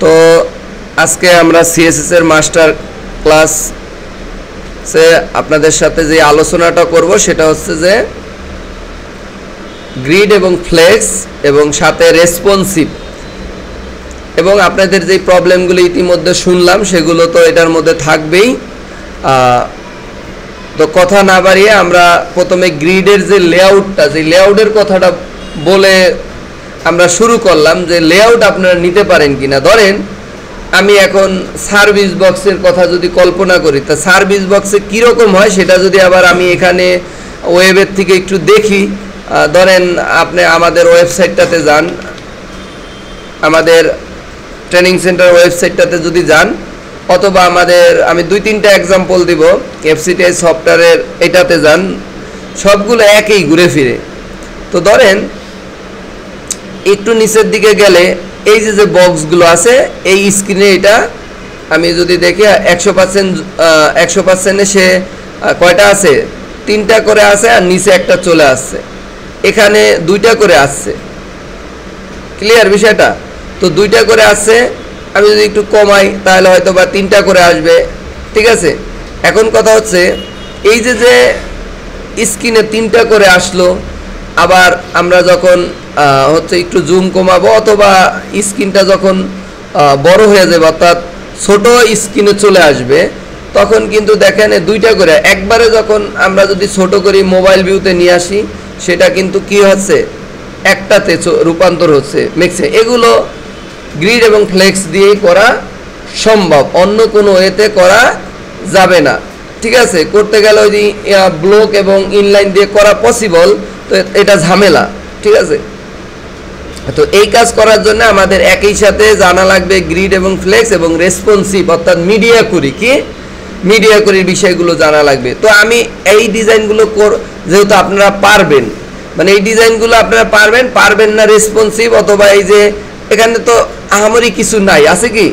তো আজকে আমরা সিএসএস এর মাস্টার ক্লাস সে আপনাদের সাথে যে আলোচনাটা করব সেটা হচ্ছে যে গ্রিড এবং ফ্লেক্স এবং সাথে রেসপন্সিভ এবং আপনাদের যে প্রবলেমগুলো ইতিমধ্যে শুনলাম সেগুলো তো এটার মধ্যে থাকবেই। তো কথা না বাড়িয়ে আমরা প্রথমে গ্রিডের যে লেআউটটা, যে লেআউটের কথাটা বলে আমরা শুরু করলাম যে লেআউট আপনারা নিতে পারেন কিনা। ধরেন আমি এখন সার্ভিস বক্সের কথা যদি কল্পনা করি, তা সার্ভিস বক্সে কীরকম হয় সেটা যদি আবার আমি এখানে ওয়েবের থেকে একটু দেখি। ধরেন আপনি আমাদের ওয়েবসাইটটাতে যান, আমাদের ট্রেনিং সেন্টার ওয়েবসাইটটাতে যদি যান, অথবা আমাদের আমি 2-3টা এক্সাম্পল দিব, এফসিটিআই সফটওয়্যারের এটাতে যান, সবগুলো একই ঘুরে ফিরে। তো ধরেন একটু নিচের দিকে গেলে এই যে বক্সগুলো আছে এই স্ক্রিনে, এটা আমি যদি দেখি 100% সে কয়টা আছে, 3টা করে আছে আর নিচে একটা চলে আসছে, এখানে 2টা করে আসছে। ক্লিয়ার বিষয়টা? তো 2টা করে আসছে, আমি যদি একটু কমাই তাহলে হয়তো বা 3টা করে আসবে। ঠিক আছে, এখন কথা হচ্ছে এই যে স্ক্রিনে 3টা করে আসলো, আবার আমরা যখন হচ্ছে একটু জুম কমাবো অথবা স্ক্রিনটা যখন বড় হয়ে যাবে অর্থাৎ ছোট স্ক্রিনে চলে আসবে, তখন কিন্তু দেখেন 2টা করে একবারে যখন আমরা যদি ছোট করি মোবাইল ভিউতে নিয়ে আসি, সেটা কিন্তু কি হচ্ছে, একটাতে রূপান্তর হচ্ছে মিক্সে। এগুলো গ্রিড এবং ফ্লেক্স দিয়েই করা সম্ভব, অন্য কোনো ওয়েতে করা যাবে না। ঠিক আছে, করতে গেলে ওই ব্লক এবং ইনলাইন দিয়ে করা পসিবল, তো এটা ঝামেলা। ঠিক আছে, তো এই কাজ করার জন্য আমাদের একই সাথে জানা লাগবে গ্রিড এবং ফ্লেক্স এবং রেসপন্সিভ অর্থাৎ মিডিয়া কুরি, কি মিডিয়া কুরির বিষয়গুলো জানা লাগবে। তো আমি এই ডিজাইনগুলো যেহেতু আপনারা পারবেন, মানে এই ডিজাইনগুলো আপনারা পারবেন না রেসপন্সিভ অথবা এই যে এখানে তো আহামরি কিছু নাই, আছে কি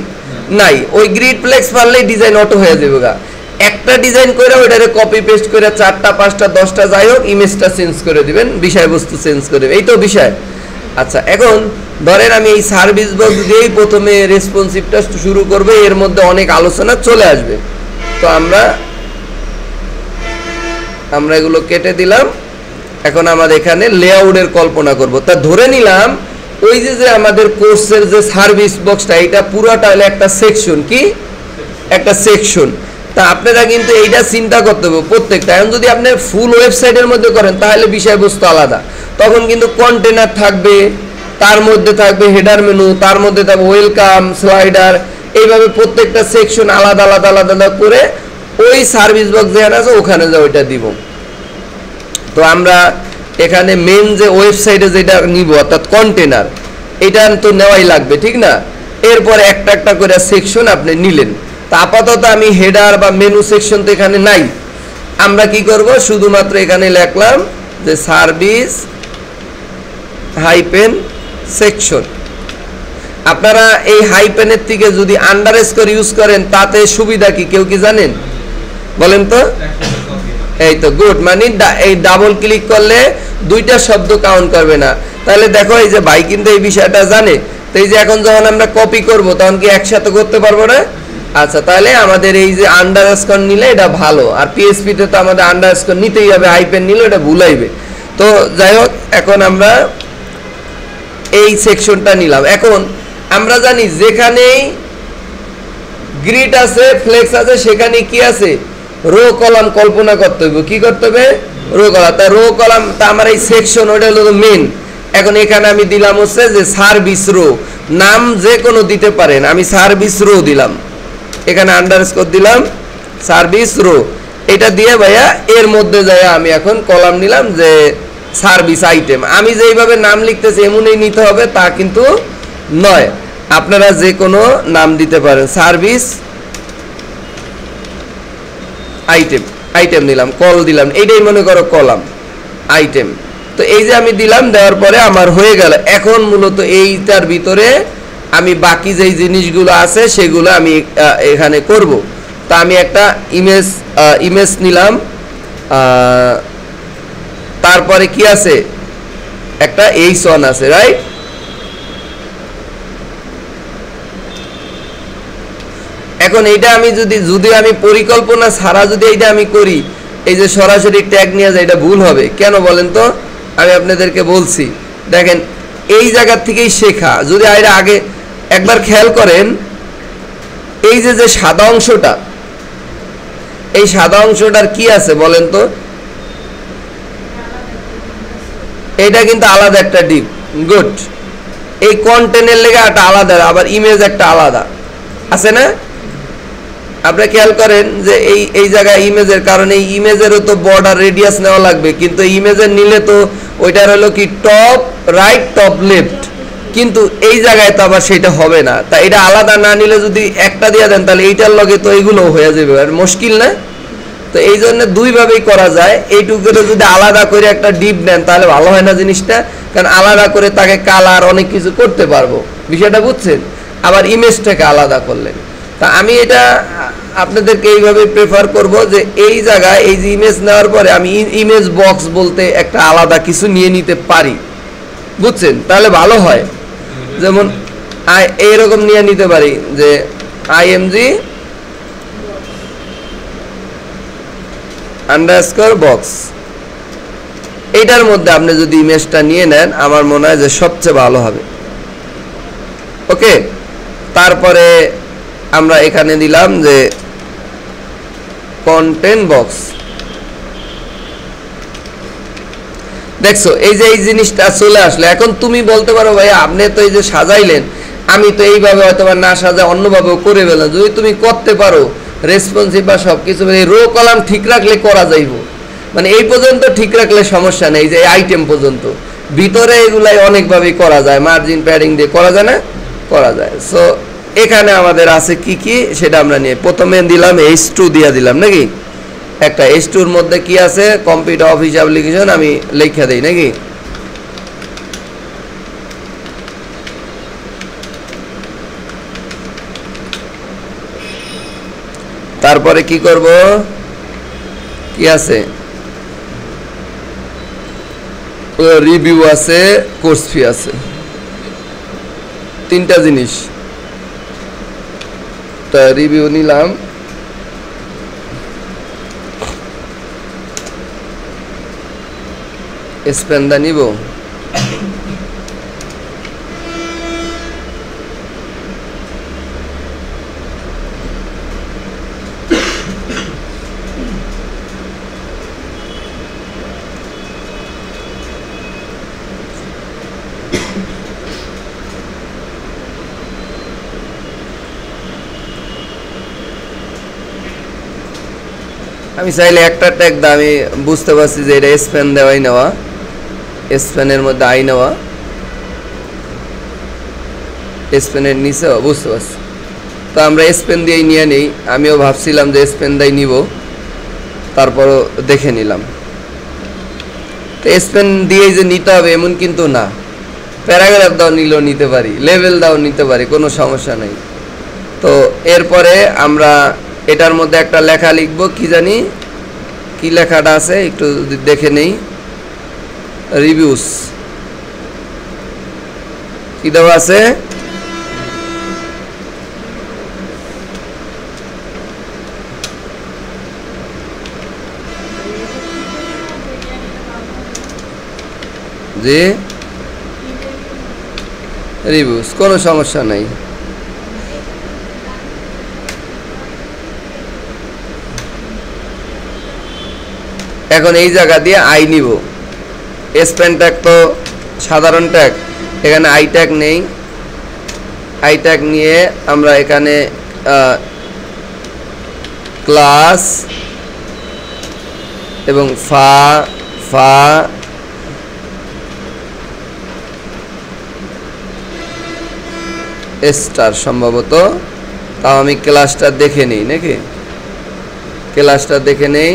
নাই, ওই গ্রিড ফ্লেক্স পারলেই ডিজাইন অটো হয়ে যাবে গা। একটা ডিজাইন করে ওইটারে কপি পেস্ট করে 4টা 5টা 10টা যাই হোক ইমেজটা চেঞ্জ করে দিবেন, বিষয়বস্তু চেঞ্জ করে, এই তো বিষয়। আচ্ছা, এখন ধরেন আমি এই সার্ভিস বক্স দিয়েই প্রথমে রেসপন্সিভটা শুরু করব, এর মধ্যে অনেক আলোচনা চলে আসবে। তো আমরা এগুলো কেটে দিলাম। এখন আমাদের এখানে লেআউটের কল্পনা করব। তা ধরে নিলাম ওই যে আমাদের কোর্সের যে সার্ভিস বক্সটা, এটা পুরোটা হলো একটা সেকশন, কি একটা সেকশন। তা আপনারা কিন্তু এইটা চিন্তা করতে হবে প্রত্যেকটা। এখন যদি আপনি ফুল ওয়েবসাইটের মধ্যে করেন তাহলে বিষয়বস্তু আলাদা, তখন কিন্তু কন্টেনার থাকবে, তার মধ্যে থাকবে হেডার মেনু, তার মধ্যে থাকবে ওয়েলকাম স্লাইডার, এইভাবে প্রত্যেকটা সেকশন আলাদা আলাদা আলাদা আলাদা করে ওই সার্ভিস বক্স যেখানে আছে ওখানে যা ওইটা দিব। তো আমরা এখানে মেন যে ওয়েবসাইটে যেটা নিব অর্থাৎ কন্টেনার, এটা তো নেওয়াই লাগবে, ঠিক না? এরপরে একটা একটা করে সেকশন আপনি নিলেন। তা আপাতত আমি হেডার বা মেনু সেকশন তো এখানে নাই, আমরা কি করব, শুধুমাত্র এখানে লিখলাম যে সার্ভিস হাইপেন সেকশন। আপনারা এই হাইপেনের থেকে যদি আন্ডারস্কোর ইউজ করেন তাতে সুবিধা কি কেউ কি জানেন? বলেন তো। এই তো গুড, মানে এই ডাবল ক্লিক করলে 2টা শব্দ কাউন্ট করবে না। তাহলে দেখো এই যে ভাই কিন্তু এই বিষয়টা জানে। তো এই যে এখন যখন আমরা কপি করব তখন কি একসাথে করতে পারবো না? আচ্ছা, তাহলে আমাদের এই যে আন্ডারস্কোর নিলে এটা ভালো, আর পিএইচপিতে তো আমাদের আন্ডারস্কোর নিতেই হবে, হাইপেন নিলে এটা ভুলাইবে। তো যাই হোক, এখন আমরা এই সেকশনটা নিলাম। এখন আমরা জানি যেখানেই গ্রিড আছে ফ্লেক্স আছে সেখানে কি আছে, রো কলাম কল্পনা করতে হবে। কি করতে হবে? Rho column. তা রো কলাম, তা আমার এই সেকশন ওটা হলো মেন। এখন এখানে আমি দিলাম হচ্ছে যে সার্ভিস রো, নাম যে কোনো দিতে পারেন, আমি সার্ভিস রো দিলাম, এখানে আন্ডারস্কোর দিলাম সার্ভিস রো। এটা দিয়ে ভাইয়া এর মধ্যে যায় আমি এখন কলাম নিলাম যে সার্ভিস আইটেম। আমি যেইভাবে নাম লিখতেছি এমনই নিতে হবে তা কিন্তু নয়, আপনারা যে কোনো নাম দিতে পারেন। সার্ভিস আইটেম, আইটেম দিলাম, কল দিলাম, এইটাই মনে করো কলাম আইটেম। তো এই যে আমি দিলাম, দেওয়ার পরে আমার হয়ে গেল। এখন মূলত এইটার ভিতরে আমি বাকি যেই জিনিসগুলো আছে সেগুলো আমি এখানে করব। তা আমি একটা ইমেজ নিলাম, তারপরে কি আছে, একটা H1 আছে, রাইট? এখন এইটা আমি যদি আমি পরিকল্পনা ছাড়া যদি এইটা আমি করি, এই যে সরাসরি ট্যাগ নিয়ে যায়, এটা ভুল হবে। কেন বলেন তো? আমি আপনাদেরকে বলছি, দেখেন এই জায়গা থেকেই শেখা। যদি এর আগে একবার খেয়াল করেন, এই যে সাদা অংশটা, এই সাদা অংশটার কি আছে বলেন তো? এটা কিন্তু আলাদা একটা ডিপ। গুড। এই কন্টেন্টের লেগে একটা আলাদা, আবার ইমেজ একটা আলাদা আছে না? আপনি খেয়াল করেন যে এই জায়গায় ইমেজের কারণে এই ইমেজেরও তো বর্ডার রেডিয়াস নেওয়া লাগবে, কিন্তু ইমেজের নিলে তো ওইটার হলো কি টপ রাইট টপ লেফট, কিন্তু এই জায়গায় তো আবার সেটা হবে না। তা এটা আলাদা না নিলে যদি একটা দিয়ে দেন, তাহলে এইটার লগে তো এইগুলো হয়ে যাবে, আর মুশকিল না? তো এই জন্য দুইভাবেই করা যায়। এইটুকু যদি আলাদা করে একটা ডিপ নেন তাহলে ভালো হয় না জিনিসটা, কারণ আলাদা করে তাকে কালার অনেক কিছু করতে পারবো, বিষয়টা বুঝছেন? আবার ইমেজটাকে আলাদা করলেন। তা আমি এটা আপনাদেরকে এইভাবে প্রেফার করব যে এই জায়গায় এই যে ইমেজ নেওয়ার পরে আমি ইমেজ বক্স বলতে একটা আলাদা কিছু নিয়ে নিতে পারি, বুঝছেন? তাহলে ভালো হয়। যেমন এইরকম নিয়ে নিতে পারি যে IMG আন্ডারস্কোর বক্স, এইটার মধ্যে আপনি যদি ইমেজটা নিয়ে নেন আমার মনে হয় যে সবচেয়ে ভালো হবে। ওকে, তারপরে আমরা এখানে দিলাম যে কন্টেন্ট বক্স। দেখছো এই যে এই জিনিসটা চলে আসলে। এখন তুমি বলতে পারো ভাই আপনি তো এই যে সাজাইলেন, আমি তো এইভাবে হয়তো না সাজায় অন্যভাবেও করে ফেললাম। যদি তুমি করতে পারো রেসপন্সিভ বা সবকিছু রো কলাম ঠিক রাখলে করা যাইব, মানে এই পর্যন্ত ঠিক রাখলে সমস্যা নেই, যে আইটেম পর্যন্ত ভিতরে এগুলাই অনেকভাবেই করা যায়, মার্জিন প্যাডিং দিয়ে করা যায় না? করা যায়। সো এখানে আমাদের আছে কি কি সেটা আমরা নিয়ে প্রথমে দিলাম H2 দিয়ে দিলাম নাকি? একটা H2 এর মধ্যে কি আছে? কম্পিউটার অফিস অ্যাপ্লিকেশন আমি লেখা দেই নাকি? তারপরে কি করব? কি আছে? রিভিউ আছে, কোর্স ফি আছে, তিনটা জিনিস। তা রিভিউ নিলাম, স্পেন্দা নিব, আমি চাইলে একটা ট্যাগ দা, আমি বুঝতে পারছি যে এটা স্পেন দেওয়াই নেওয়া, স্পেনের মধ্যে আই নেওয়া, স্পেনের নিচে বুঝতে পারছি। তো আমরা স্পেন দিয়েই নিয়ে নিই। আমিও ভাবছিলাম যে স্পেন দাই নিব, তারপরও দেখে নিলাম। তো স্পেন দিয়েই যে নিতে হবে এমন কিন্তু না, প্যারাগ্রাফ দাও নিলেও নিতে পারি, লেভেল দাও নিতে পারি, কোনো সমস্যা নেই। তো এরপরে আমরা এটার মধ্যে একটা লেখা লিখব, কি জানি কি লেখাটা আছে একটু দেখে নেই। রিভিউস কি দেওয়া আছে? জি রিভিউস, কোনো সমস্যা নাই। এখন এই জায়গা দিয়ে আই নিব। স্পেন ট্যাগ তো সাধারণ ট্যাগ, এখানে আই ট্যাগ নেই। আই ট্যাগ নিয়ে আমরা এখানে ক্লাস এবং ফা ফা স্টার সম্ভবত, তাও আমি ক্লাসটা দেখে নিই নাকি? ক্লাসটা দেখে নেই,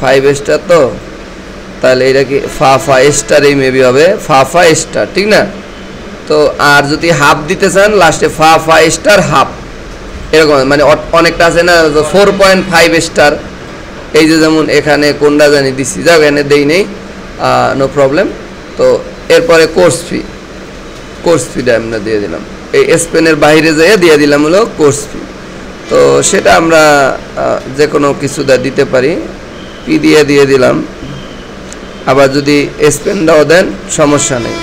5 স্টার তো, তাহলে এটা কি ফা ফা স্টারই মেবি হবে, ফা ফা স্টার, ঠিক না? তো আর যদি হাফ দিতে চান লাস্টে ফা ফা স্টার হাফ, এরকম মানে অনেকটা আছে না 4.5 স্টার। এই যে যেমন এখানে কোনটা জানি দিচ্ছি, যাও এখানে দেই নেই, নো প্রবলেম। তো এরপরে কোর্স ফিটা আমরা দিয়ে দিলাম, এই স্পেনের বাইরে যেয়ে দিয়ে দিলাম হলো কোর্স ফি। তো তো সেটা আমরা যে কোনো কিছু দিতে পারি, পি দিয়ে দিলাম। আবার যদি স্পেন দাও দেন সমস্যা নেই।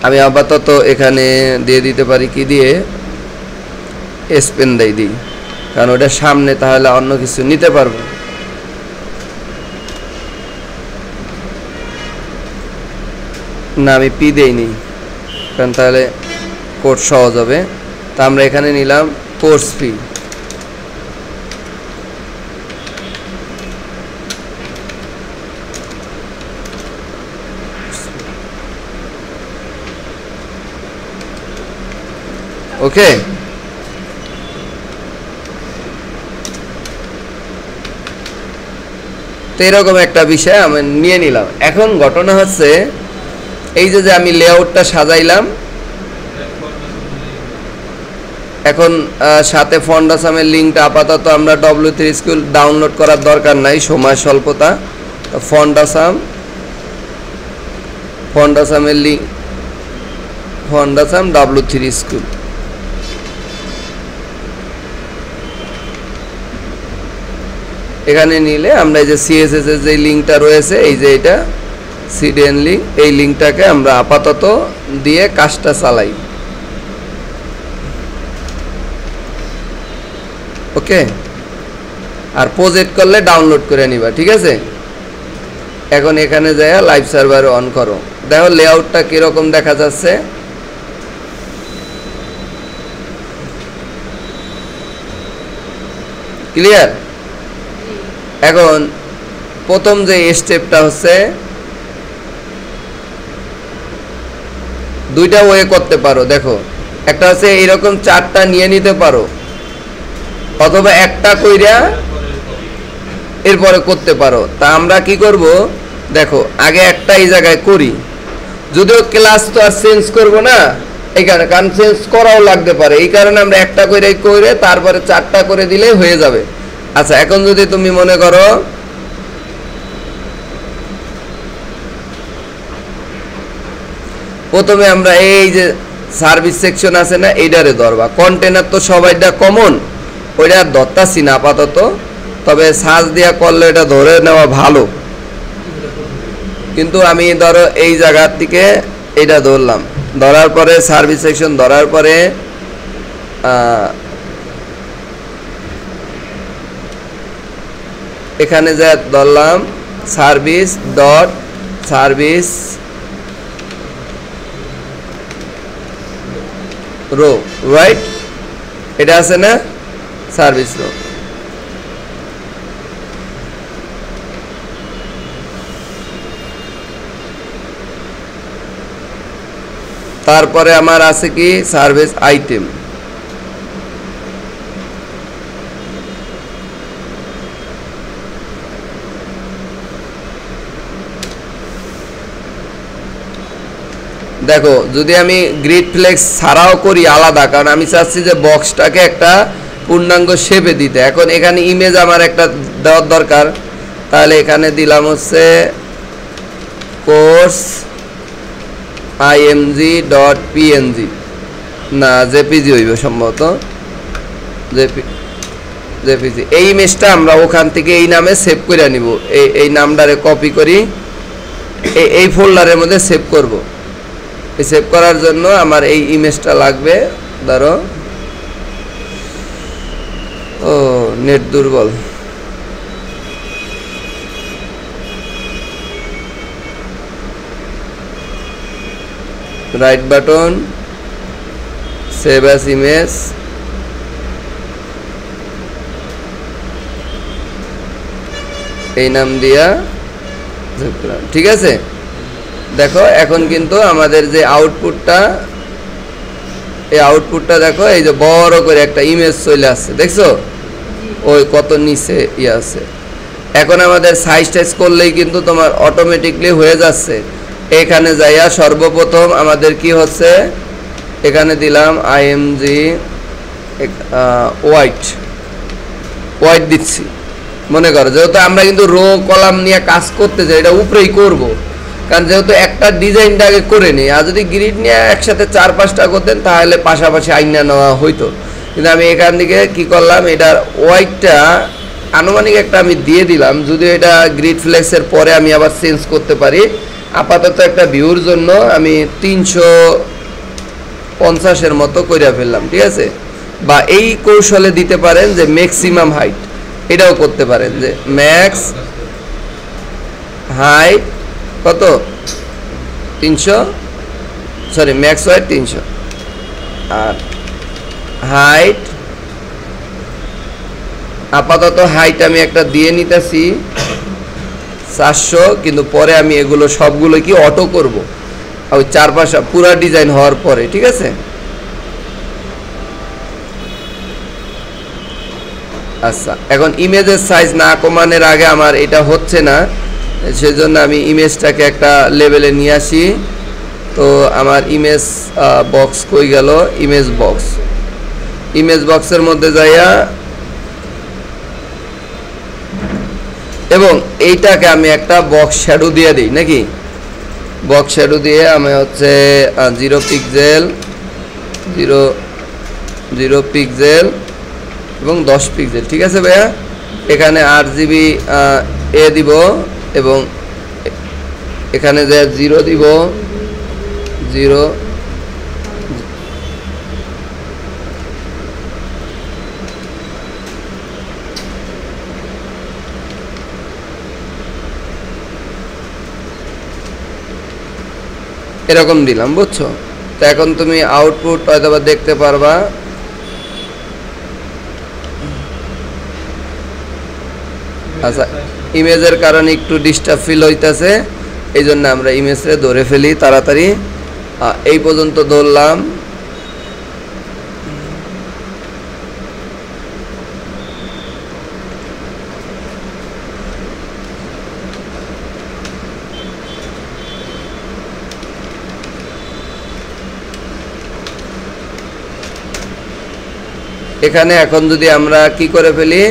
আমি আপাতত এখানে দিয়ে দিতে পারি কি দিয়ে, স্পেন দিই, কারণ ওটা সামনে, তাহলে অন্য কিছু নিতে পারবো। না, আমি পি দেইনি, কারণ তাহলে কোড সহজ হবে। তা আমরা এখানে নিলাম কোর্স ফি। ওকে, তো এরকম একটা বিষয় আমি নিয়ে নিলাম। এখন ঘটনা হচ্ছে এই যে আমি লেআউটটা সাজাইলাম, এখন সাথে ফন্ডাসামের লিঙ্কটা আপাতত আমরা W3 স্কুল ডাউনলোড করার দরকার নাই, সময় স্বল্পতা। ফন্ডাসামের লিঙ্ক, ফন্ডাসাম W3 স্কুল। এখানে নিলে আমরা এই যে CSS এর যে লিঙ্কটা রয়েছে, এই যে এটা CDN লিঙ্ক, এই লিঙ্কটাকে আমরা আপাতত দিয়ে কাজটা চালাই। ওকে, আর প্রজেক্ট করলে ডাউনলোড করে নিবা, ঠিক আছে। এখন এখানে যায় লাইভ সার্ভারে অন করো, দেখো লেআউটটা কিরকম দেখা যাচ্ছে। ক্লিয়ার? এখন প্রথম যে স্টেপটা হচ্ছে, দুইটা ওয়ে করতে পারো। দেখো, একটা হচ্ছে এইরকম চারটা নিয়ে নিতে পারো, অথবা একটা কইরা এরপরে করতে পারো। তা আমরা কি করব, দেখো আগে একটা এই জায়গায় করি, যদিও ক্লাস তো আর চেঞ্জ করব না এখানে, কারণ চেঞ্জ করাও লাগতে পারে, এই কারণে আমরা একটা করে তারপরে চারটা করে দিলেই হয়ে যাবে। আচ্ছা, এখন যদি তুমি মনে করো প্রথমে আমরা এই যে সার্ভিস সেকশন আছে না, এইটারে ধরবা। কন্টেনার তো সবাইটা কমন, ওইটা ধরতাছি না আপাতত, তবে সার্চ দিয়া করলে এটা ধরে নেওয়া ভালো। কিন্তু আমি ধরো এই জায়গার থেকে এটা ধরলাম, ধরার পরে সার্ভিস সেকশন ধরার পরে এখানে যা ধরলাম service dot service row, right? এটা আছে না সার্ভিস রো। তারপরে আমার আছে কি সার্ভিস আইটেম। দেখো, যদি আমি গ্রিড ফ্লেক্স ছাড়াও করি আলাদা, কারণ আমি চাচ্ছি যে বক্সটাকে একটা পূর্ণাঙ্গ শেপে দিতে। এখন এখানে ইমেজ আমার একটা দেওয়ার দরকার, তাহলে এখানে দিলাম হচ্ছে কোর্স img.png, না জেপিজি হইব সম্ভবত, জেপিজি। এই ইমেজটা আমরা ওখান থেকে এই নামে সেভ করে নিব, এই নামটারে কপি করি, এই ফোল্ডারের মধ্যে সেভ করব। এই সেভ করার জন্য আমার এই ইমেজটা লাগবে। ধরো, ও নেট দুর্বল, right button, save as image, এই নাম দিয়া, ঠিক আছে। দেখো এখন কিন্তু আমাদের যে আউটপুটটা, এই আউটপুটটা দেখো, এই যে বড় করে একটা ইমেজ চলে আসছে, দেখছো ওই কত নিচে ইয়ে আছে। এখন আমাদের সাইজ টাইজ করলেই কিন্তু তোমার অটোমেটিকলি হয়ে যাচ্ছে। এখানে যাইয়া সর্বপ্রথম আমাদের কি হচ্ছে, এখানে দিলাম img হোয়াইট দিচ্ছি। মনে করো যেহেতু আমরা কিন্তু রো কলাম নিয়ে কাজ করতে চাই, এটা উপরেই করব, কারণ যেহেতু একটা ডিজাইনটা আগে করে নিই। আর যদি গ্রিড নিয়ে একসাথে 4-5টা করতেন তাহলে পাশাপাশি আইনা নেওয়া হইতো, কিন্তু আমি এখান থেকে কি করলাম, এটার ওয়াইটটা আনুমানিক একটা আমি দিয়ে দিলাম, যদিও এটা গ্রিড ফ্লেক্সের পরে আমি আবার চেঞ্জ করতে পারি। আপাতত একটা ভিউর জন্য আমি 350-এর মতো কইরা ফেললাম, ঠিক আছে। বা এই কৌশলে দিতে পারেন যে ম্যাক্সিমাম হাইট, এটাও করতে পারেন যে ম্যাক্স হাইট কত 300, সরি ম্যাক্স হাইট 300 আর হাইট আপাতত হাইট আমি একটা দিয়ে নিতেছি 400, কিন্তু পরে আমি এগুলো সবগুলো কি অটো করব ওই চারপাশে পুরা ডিজাইন হওয়ার পরে, ঠিক আছে। আচ্ছা, এখন ইমেজের সাইজ না কমানোর আগে আমার এটা হচ্ছে না, সেজন্য আমি ইমেজটাকে একটা লেভেলে নিয়ে আসি। তো আমার ইমেজ বক্স কই গেল, ইমেজ বক্সের মধ্যে যাইয়া এবং এইটাকে আমি একটা বক্স শ্যাডো দিয়ে দিই নাকি, বক্স শ্যাডো দিয়ে আমি হচ্ছে 0 পিক্সেল 0 পিক্সেল এবং 10 পিক্সেল, ঠিক আছে ভাইয়া। এখানে 8 GB এ দিব এবং এখানে যে 0 দিব, 0 এরকম দিলাম, বুঝছো। তো এখন তুমি আউটপুট হয়তো দেখতে পারবা। আচ্ছা, ইমেজের কারণে একটু ডিস্টার্ব ফিল হইতেছে, এই জন্য আমরা ইমেজে ধরে ফেলি তাড়াতাড়ি। এই পর্যন্ত ধরলাম। এখানে এখন যদি আমরা কি করে ফেলি,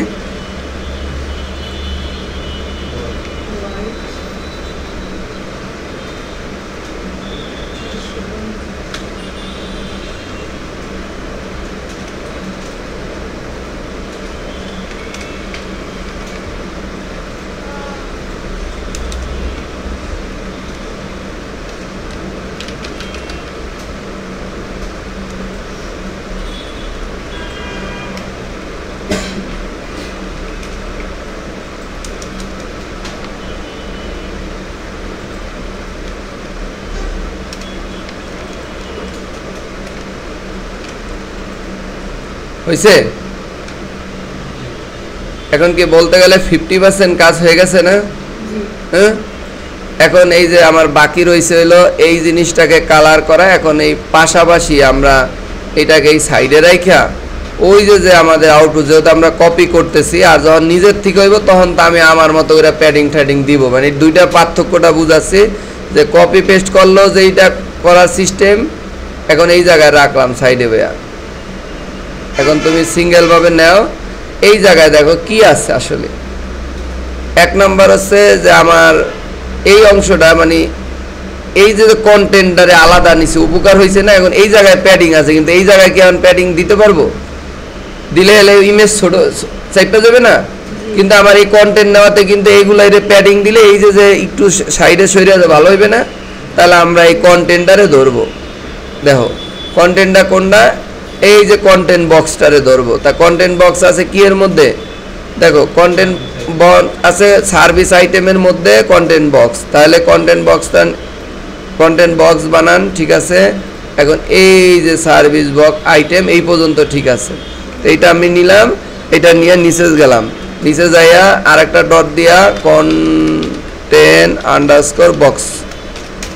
হয়েছে। এখন কি বলতে গেলে 50% কাজ হয়ে গেছে না? হ্যাঁ, এখন এই যে আমার বাকি রয়েছে হলো এই জিনিসটাকে কালার করা। এখন এই পাশাপাশি আমরা এটাকে এই সাইডে রাখা ওই যে আমাদের আউটপুট যেহেতু আমরা কপি করতেছি, আর যখন নিজের থেকে হইব তখন তো আমি আমার মতো করে প্যাডিং ট্যাডিং দিব। মানে দুইটা পার্থক্যটা বুঝাচ্ছি যে কপি পেস্ট করলো যে এইটা করার সিস্টেম, এখন এই জায়গায় রাখলাম সাইডে ভাইয়া। এখন তুমি সিঙ্গেল ভাবে নাও, এই জায়গায় দেখো কি আছে আসলে। এক নাম্বার হচ্ছে যে আমার এই অংশটা মানে এই যে কন্টেন্টারে আলাদা নিচে উপকার হয়েছে না, এখন এই জায়গায় প্যাডিং আছে, কিন্তু এই জায়গায় কি এখন প্যাডিং দিতে পারবো? দিলে এলে ইমেজ ছোট সাইডটা যাবে না। কিন্তু আমার এই কন্টেন্ট নেওয়াতে কিন্তু এইগুলাই প্যাডিং দিলে এই যে একটু সাইডে সরে ভালো হইবে না। তাহলে আমরা এই কন্টেন্টারে ধরবো। দেখো কন্টেন্টটা কোনটা, এই যে কন্টেন্ট বক্সটারে ধরবো। তা কন্টেন্ট বক্স আছে কি এর মধ্যে, দেখো কন্টেন্ট আছে সার্ভিস আইটেমের মধ্যে কন্টেন্ট বক্স। তাহলে কন্টেন্ট বক্স বানান, ঠিক আছে। এখন এই যে সার্ভিস বক্স আইটেম এই পর্যন্ত ঠিক আছে। তো এইটা আমি নিলাম, এটা নিয়ে নিচে গেলাম, নিচে যাইয়া আর একটা ডট দিয়া কন্টেন্ট আন্ডারস্কোর বক্স।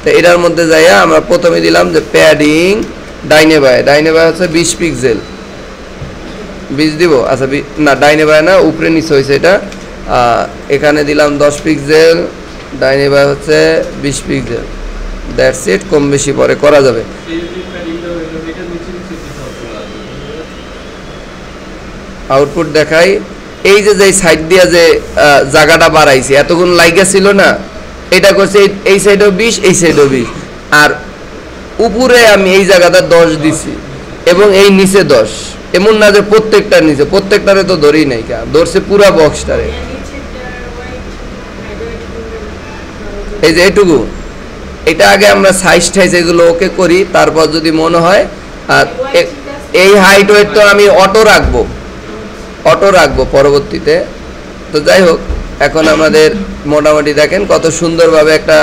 তো এটার মধ্যে যাইয়া আমরা প্রথমে দিলাম যে প্যাডিং ডাইনে বাই হচ্ছে 20 পিক্সেল, 20 দিব। আচ্ছা না, ডাইনে বাই না, উপরে নিচে হয়েছে এটা। এখানে দিলাম 10 পিক্সেল, ডাইনে বাই হচ্ছে 20 পিক্সেল। দ্যাটস ইট, কম বেশি পরে করা যাবে। আউটপুট দেখাই, এই যে সাইড দিয়া যে জায়গাটা বাড়াইছি, এতক্ষণ লাইগা ছিল না, এটা করছে এই সাইডেও 20, এই সাইডেও 20, আর উপরে আমি এই জায়গাটা 10 দিছি এবং এই নিচে 10। এমন না যে প্রত্যেকটার নিচে, প্রত্যেকটারে তো ধরেই নাই, কা ধরছে পুরা বক্সটারে। এই যে এইটুকু, এটা আগে আমরা সাইজ টাইজ এগুলো ওকে করি, তারপর যদি মনে হয়। আর এই হাইট ওয়েট তো আমি অটো রাখবো পরবর্তীতে। তো যাই হোক, এখন আমাদের মোটামুটি দেখেন কত সুন্দরভাবে একটা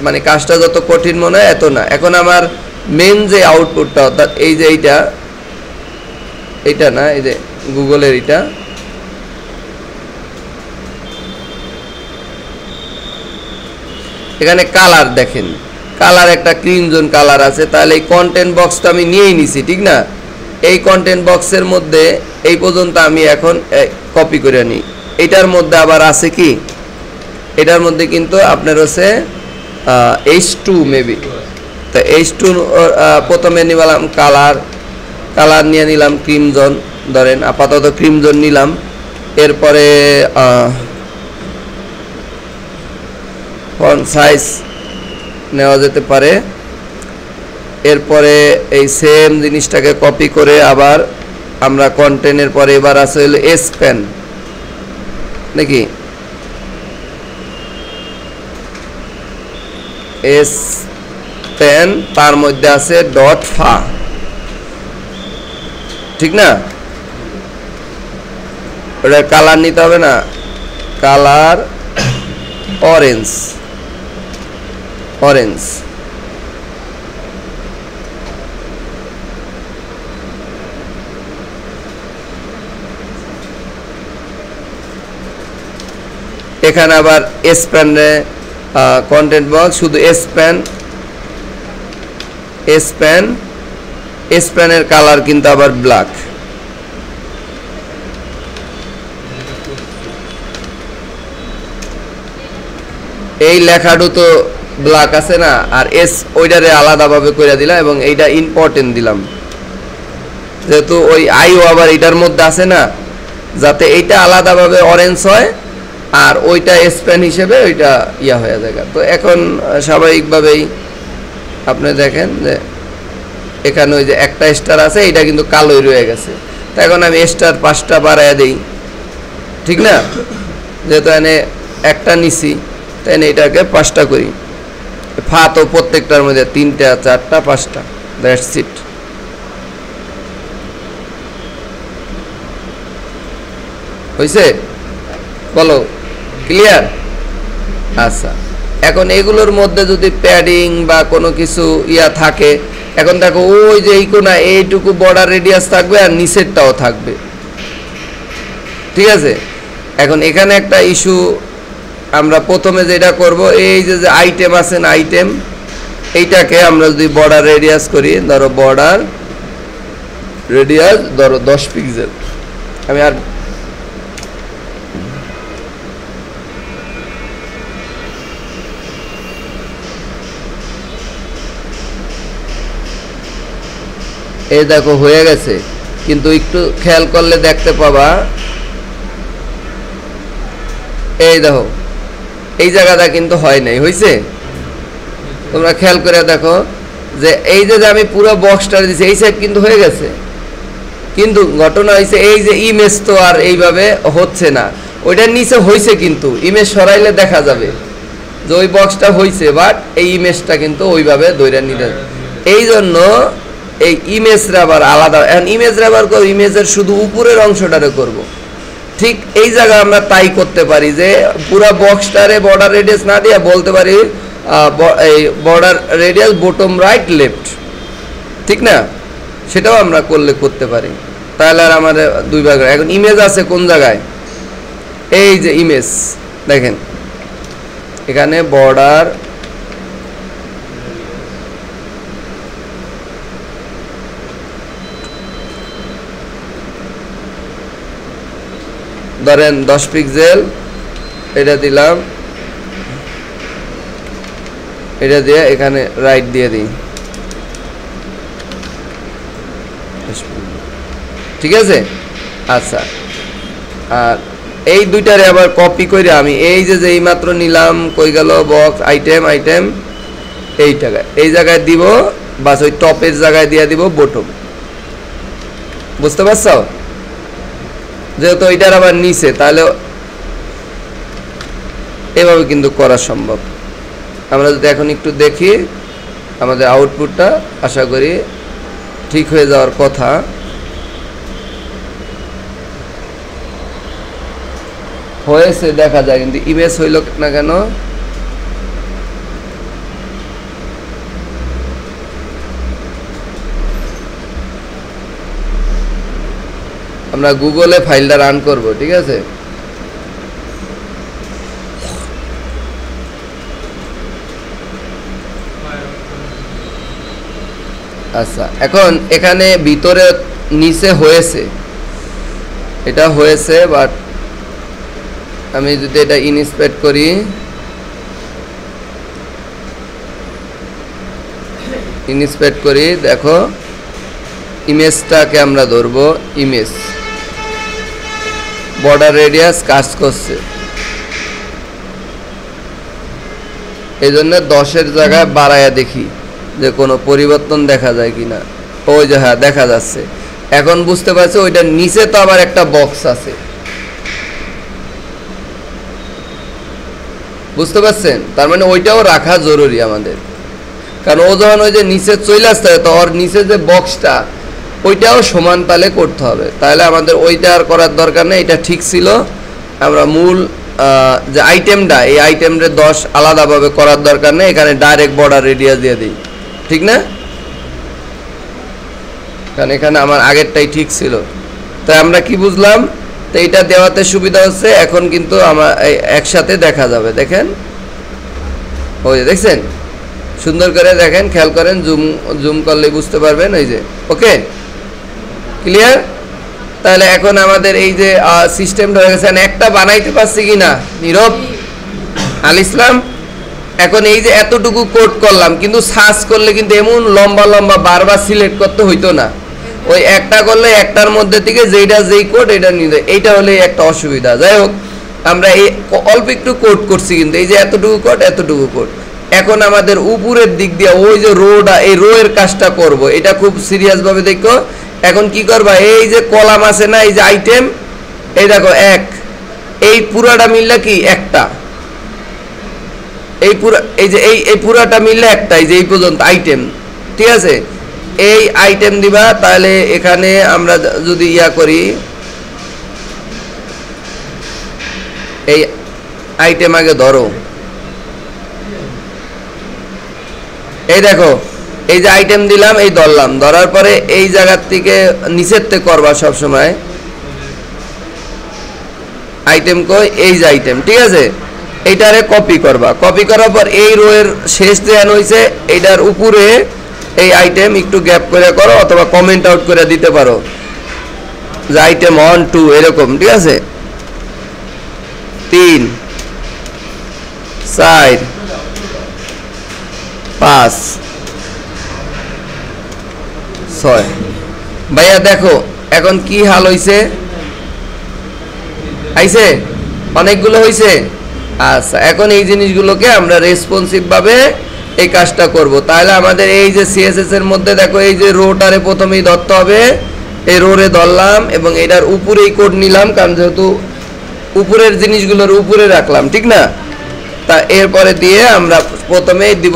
মানে কাজটা যত কঠিন মনে হয় এত না। এখন আমার মেন যে আউটপুটটা, অর্থাৎ এই যে এইটা না, এই যে গুগলের এটা, এখানে কালার দেখেন, কালার একটা ক্রিমজন কালার আছে। তাহলে এই কন্টেন্ট বক্সটা আমি নিয়েই নিছি, ঠিক না? এই কন্টেন্ট বক্সের মধ্যে এই পর্যন্ত আমি এখন কপি করে নিই। এটার মধ্যে আবার আছে কি, এটার মধ্যে কিন্তু আপনার হচ্ছে H2 মেবি। তো H2 প্রথমে নিলাম কালার নিয়ে নিলাম ক্রিমজন, ধরেন আপাতত ক্রিমজন নিলাম। এরপরে ফন্ট সাইজ নেওয়া যেতে পারে। এরপরে এই সেম জিনিসটাকে কপি করে আবার আমরা কন্টেন্টের পরে এবার আছে হলো এস পেন, নাকি এস পেন, তার মধ্যে আছে ডট ফা, ঠিক না? ওটা কালার নিতে হবে না, কালার অরেঞ্জ। এখানে আবার এস পেনে কন্টেন্ট বক্স, শুধু এস পেনের কালার কিন্তু আবার ব্ল্যাক। এই লেখাটা তো ব্ল্যাক আছে না, আর এস ওইটারে আলাদাভাবে করে দিলাম এবং এইটা ইম্পর্টেন্ট দিলাম, যেহেতু ওই আইও আবার এটার মধ্যে আছে না, যাতে এইটা আলাদাভাবে অরেঞ্জ হয় আর ওইটা এস পেন হিসেবে ওইটা হয়ে যায়। তো এখন স্বাভাবিকভাবেই আপনি দেখেন যে এখানে ওই যে একটা স্টার আছে, এটা কিন্তু কালোই রয়ে গেছে। তো এখন আমি স্টার 5টা বাড়ায় দিই, ঠিক না? যেহেতু এনে একটা নিছি, তাই এটাকে 5টা করি। ফা তো প্রত্যেকটার মধ্যে 3টা 4টা 5টা, দ্যাটস ইট। হয়েছে? বলো, ক্লিয়ার? আচ্ছা, এখন এগুলোর মধ্যে যদি প্যাডিং বা কোনো কিছু থাকে, এখন দেখো ওই যে কোনা এইটুকু বর্ডার রেডিয়াস থাকবে আর নিচেরটাও থাকবে, ঠিক আছে? এখন এখানে একটা ইস্যু, আমরা প্রথমে যেটা করব, এই যে আইটেম আছে না, আইটেম, এইটাকে আমরা যদি বর্ডার রেডিয়াস করি, ধরো বর্ডার রেডিয়াস ধরো 10 পিক্সেল, আমি আর এই দেখো হয়ে গেছে, কিন্তু একটু খেয়াল করলে দেখতে পাবা, এই দেখো এই জায়গাটা কিন্তু হয় নাই, হয়েছে? তোমরা খেয়াল করে দেখো যে এই যে আমি পুরো বক্সটা দিয়েছি, এই সাইড কিন্তু হয়ে গেছে, কিন্তু ঘটনা হয়েছে এই যে ইমেজ তো আর এইভাবে হচ্ছে না, ওইটার নিচে হয়েছে, কিন্তু ইমেজ সরাইলে দেখা যাবে যে ওই বক্সটা হয়েছে, বাট এই ইমেজটা কিন্তু ওইভাবে ধরে নিতে। এই জন্য এই ইমেজটা আবার আলাদা, এখন ইমেজটা আবার ইমেজের শুধু উপরের অংশটারে করব। ঠিক এই জায়গায় আমরা তাই করতে পারি যে পুরা বক্সটারে বর্ডার রেডিয়াস না দিয়ে বলতে পারি এই border radius bottom right left, ঠিক না? সেটাও আমরা করতে পারি। তাহলে আর আমাদের দুই ভাগ। এখন ইমেজ আছে কোন জায়গায়, এই যে ইমেজ দেখেন, এখানে বর্ডার ধরেন 10 পিক্সেল, এটা দিলাম, এটা দিয়ে এখানে রাইট দিয়ে দিই, ঠিক আছে? আচ্ছা, আর এই দুইটারে আবার কপি করে আমি এই যে এই মাত্র নিলাম, কই গেল বক্স, আইটেম এই জায়গায় দিব, বাস ওই টপের জায়গায় দিয়ে দিব বটম, বুঝতে পারছো? যেহেতু এটার আবার নিচে, তাহলে এভাবে কিন্তু করা সম্ভব। আমরা যদি এখন একটু দেখি আমাদের আউটপুটটা, আশা করি ঠিক হয়ে যাওয়ার কথা। হয়েছে দেখা যায়, কিন্তু ইমেজ হইল না কেন? আমরা গুগলে ফাইলটা রান করব, ঠিক আছে? আচ্ছা, এখন এখানে ভিতরে নিচে হয়েছে, এটা হয়েছে, বাট আমি যদি এটা ইনস্পেক্ট করি, দেখো ইমেজটাকে আমরা ধরবো, ইমেজ বর্ডার রেডিয়াস কাজ করছে, এই জন্য 10-এর জায়গায় বাড়ায়া দেখি যে কোনো পরিবর্তন দেখা যায় কিনা। ওই যে হ্যাঁ, দেখা যাচ্ছে। এখন বুঝতে পারছি ওইটার নিচে তো আবার একটা বক্স আছে, বুঝতে পারছেন? তার মানে ওইটাও রাখা জরুরি আমাদের, কারণ ও যখন ওই যে নিচে চলে আসতে হবে, তো ওর নিচে যে বক্সটা ওইটাও সমান তালে করতে হবে। তাহলে আমাদের ওইটা আর করার দরকার নেই, এটা ঠিক ছিল। আমরা মূল যে আইটেমটা, এই আইটেমটা 10 আলাদাভাবে করার দরকার নেই, এখানে ডাইরেক্ট বর্ডার রেডিয়াস দিয়ে দিই, ঠিক না? কারণ এখানে আমার আগেরটাই ঠিক ছিল। তাই আমরা কি বুঝলাম? তো এইটা দেওয়াতে সুবিধা হচ্ছে, এখন কিন্তু আমার একসাথে দেখা যাবে। দেখেন, ওই দেখছেন, সুন্দর করে দেখেন, খেয়াল করেন, জুম করলে বুঝতে পারবেন। ওই যে ওকে, ক্লিয়ার? তাহলে এখন আমাদের এই যে সিস্টেমটা হয়ে গেছে, একটা বানাইতে পারছি কিনা নীরব আল ইসলাম? এখন এই যে এতটুকু কোড করলাম, কিন্তু সার্চ করলে কিন্তু এমন লম্বা লম্বা বারবার সিলেক্ট করতে হইতো না। ওই একটা করলে একটার মধ্যে থেকে যেইটা যেই কোড এটা নিয়ে, এইটা হলে একটা অসুবিধা। যাই হোক, আমরা এই অল্প একটু কোড করছি, কিন্তু এই যে এতটুকু কোড। এখন আমাদের উপরের দিক দিয়ে ওই যে রোটা, এই রো এর কাজটা করব, এটা খুব সিরিয়াস ভাবে দেখো। এখন কি করবা? এই যে কলাম আছে না, এই যে আইটেম, এই দেখো এক, এই পুরাটা মিললে কি একটা, এই পুরা, এই যে এই পুরাটা মিললে একটা, এই যে এই পর্যন্ত আইটেম, ঠিক আছে? এই আইটেম দিবা। তাহলে এখানে আমরা যদি ইয়া করি, এই আইটেম আগে ধরো, এই দেখো, এই যে আইটেম দিলাম, এই ধরলাম, ধরার পরে এই জায়গার থেকে নিচের থেকে করবা সব সময় আইটেম কই, এই যে আইটেম, ঠিক আছে? এইটারে কপি করবা, কপি করার পর এই রো এর শেষ দেন হইছে, এইটার উপরে এই আইটেম একটু গ্যাপ করে করো, অথবা কমেন্ট আউট করে দিতে পারো যে আইটেম 1 2 এরকম, ঠিক আছে? 3 4 5 6। ভাইয়া দেখো এখন কি হাল হইছে, আইছে অনেকগুলো হইছে। আচ্ছা, এখন এই জিনিসগুলোকে আমরা রেসপন্সিভ ভাবে এই কাজটা করব। তাহলে আমাদের এই যে সিএসএস এর মধ্যে দেখো, এই যে রোটারে প্রথমেই ধরতে হবে, এই রোরে ধরলাম এবং এটার উপরেই কোড নিলাম, কারণ যেহেতু উপরের জিনিসগুলোর উপরে রাখলাম, ঠিক না? তা এরপরে দিয়ে আমরা প্রথমেই দিব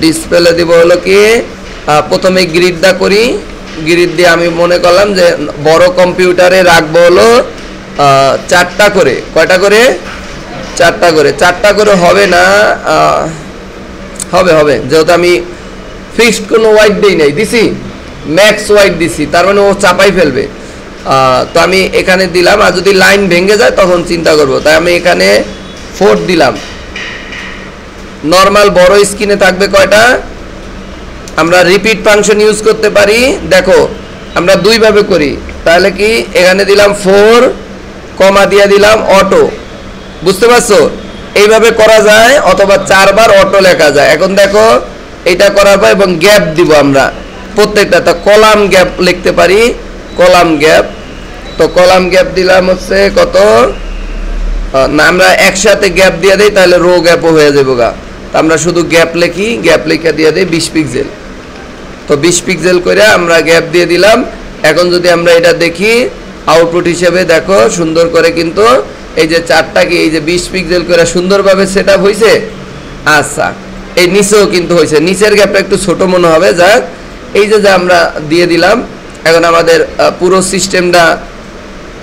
ডিসপ্লে দিব হলো কি, প্রথমে গ্রিডটা করি, গ্রিড দিয়ে আমি মনে করলাম যে বড় কম্পিউটারে রাখবো হলো 4টা করে, কয়টা করে? 4টা করে। 4টা করে হবে না, হবে, যেহেতু আমি ফিক্সড কোনো ওয়াইড দেই নাই, দিছি ম্যাক্স ওয়াইড দিছি, তার মানে ও চাপাই ফেলবে। তো আমি এখানে দিলাম, আর যদি লাইন ভেঙে যায় তখন চিন্তা করব। তাই আমি এখানে 4 দিলাম। নর্মাল বড় স্ক্রিনে থাকবে কয়টা? আমরা রিপিট ফাংশন ইউজ করতে পারি। দেখো আমরা দুইভাবে করি, তাহলে কি এখানে দিলাম 4, কমা দিয়ে দিলাম অটো, বুঝতে পারছো? এইভাবে করা যায়, অথবা 4 বার অটো লেখা যায়। এখন দেখো এটা করার পর এবং গ্যাপ দিব আমরা প্রত্যেকটা, তা কলাম গ্যাপ লিখতে পারি, কলাম গ্যাপ। তো কলাম গ্যাপ দিলাম হচ্ছে কত না, আমরা একসাথে গ্যাপ দিয়ে দিই, তাহলে রো গ্যাপও হয়ে যাবো গা। তা আমরা শুধু গ্যাপ লিখি, গ্যাপ লিখে দিয়ে দিই 20 পিক্সেল। তো 20 পিক্সেল করে আমরা গ্যাপ দিয়ে দিলাম। এখন যদি আমরা এটা দেখি আউটপুট হিসেবে দেখো সুন্দর করে কিন্তু এই যে চারটা কি এই যে 20 পিক্সেল করে সুন্দরভাবে সেটআপ হইছে। আচ্ছা এই নিচেও কিন্তু হয়েছে, নিচের গ্যাপটা একটু ছোট মনে হবে, যাক এই যে আমরা দিয়ে দিলাম এখন আমাদের পুরো সিস্টেমটা